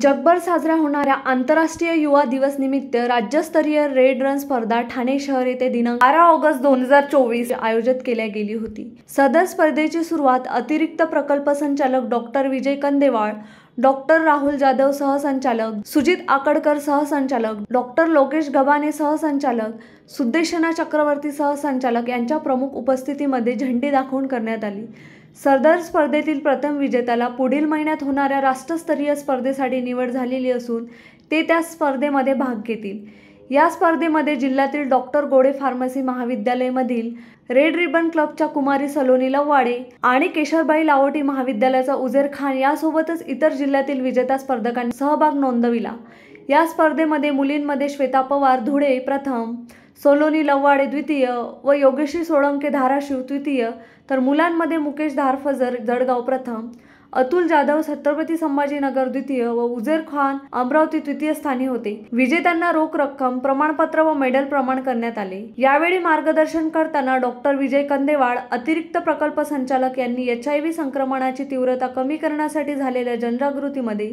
जगभर साजऱ्या होणाऱ्या आंतरराष्ट्रीय युवा दिवस निमित्त राज्यस्तरीय रेड रन स्पर्धा ठाणे शहर येथे दिनांक 12 ऑगस्ट 2024 आयोजित केल्या गेली होती। सदर स्पर्धेची सुरुवात अतिरिक्त प्रकल्प संचालक डॉक्टर विजय कंदेवाळ, डॉक्टर राहुल जाधव सहसंचालक, सुजित आकडकर सहसंचालक, डॉक्टर लोकेश गबाने सहसंचालक, सुदेशना चक्रवर्ती सहसंचालक यांच्या प्रमुख उपस्थितीमध्ये झेंडे दाखवून करण्यात आली। सदर स्पर्धेतील प्रथम विजेत्याला पुढील महिन्यात होणाऱ्या राष्ट्रस्तरीय स्पर्धेसाठी निवड झालेली असून ते त्या स्पर्धेमध्ये भाग घेतील। या स्पर्धेमध्ये जिल्ह्यातील डॉक्टर गोडे फार्मसी महाविद्यालयामधील रेड रिबन क्लबच्या कुमारी सलोनी लवाडे आणि केशरबाई लाहोटी महाविद्यालयाचा उजेर खान यासोबतच इतर जिल्ह्यातील विजेत्या स्पर्धकांनी सहभाग नोंदविला। या स्पर्धेमध्ये मुलींमध्ये श्वेता पवार धुळे प्रथम, सलोनी लवाडे द्वितीय व योगेश्री सोळंके धाराशिव तृतीय, तर मुलांमध्ये मुकेश धारफजर जळगाव प्रथम, अतुल जाधव छत्रपती संभाजीनगर द्वितीय व उजेर खान अमरावती तृतीय स्थानी होते। विजेत्यांना रोख रक्कम, प्रमाणपत्र व मेडल प्रदान करण्यात आले। यावेळी मार्गदर्शन करताना डॉक्टर विजय कंदेवाळ, अतिरिक्त प्रकल्प संचालक यांनी HIV संक्रमणाची तीव्रता कमी करण्यासाठी झालेल्या जनजागृतीमध्ये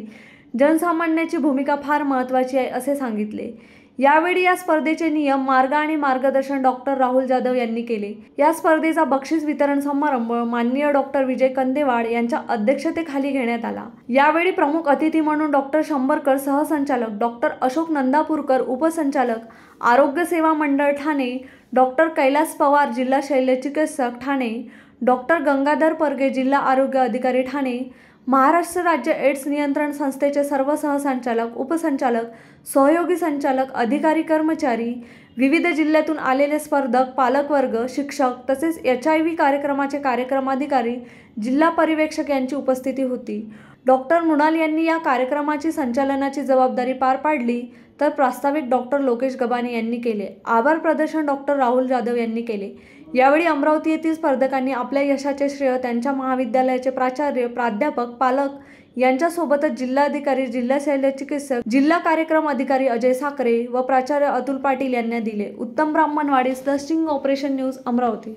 जनसामान्याची भूमिका फार महत्त्वाची आहे असे सांगितले। यावेळी या स्पर्धेचे नियम, मार्ग आणि मार्गदर्शन डॉक्टर राहुल जाधव यांनी केले। या स्पर्धेचा बक्षीस वितरण समारंभ माननीय डॉक्टर विजय कंदेवाळ यांच्या अध्यक्षतेखाली घेण्यात आला। यावेळी प्रमुख अतिथी म्हणून डॉक्टर शंभरकर सहसंचालक, डॉक्टर अशोक नंदापूरकर उपसंचालक, आरोग्य सेवा मंडळ ठाणे, डॉक्टर कैलास पवार जिल्हा शल्यचिकित्सक ठाणे, डॉक्टर गंगाधर परगे जिल्हा आरोग्य अधिकारी ठाणे, महाराष्ट्र राज्य एड्स नियंत्रण संस्थेचे सर्व सहसंचालक, उपसंचालक, सहयोगी संचालक, अधिकारी, कर्मचारी, विविध जिल्ह्यातून आलेले स्पर्धक, पालकवर्ग, शिक्षक तसेच HIV कार्यक्रमाचे कार्यक्रमाधिकारी, जिल्हा पर्यवेक्षक यांची उपस्थिती होती। डॉक्टर मृणाल यांनी या कार्यक्रमाची संचालनाची जबाबदारी पार पाडली, तर प्रास्ताविक डॉक्टर लोकेश गबाने यांनी केले। आभार प्रदर्शन डॉक्टर राहुल जाधव यांनी केले। यावेळी अमरावती येथील स्पर्धकांनी आपल्या यशाचे श्रेय त्यांच्या महाविद्यालयाचे प्राचार्य, प्राध्यापक, पालक यांच्यासोबतच जिल्हाधिकारी, जिल्हा शल्यचिकित्सक, जिल्हा कार्यक्रम अधिकारी अजय साखरे व प्राचार्य अतुल पाटील यांना दिले। उत्तम ब्राह्मणवाडीस the sting operation news Amravati.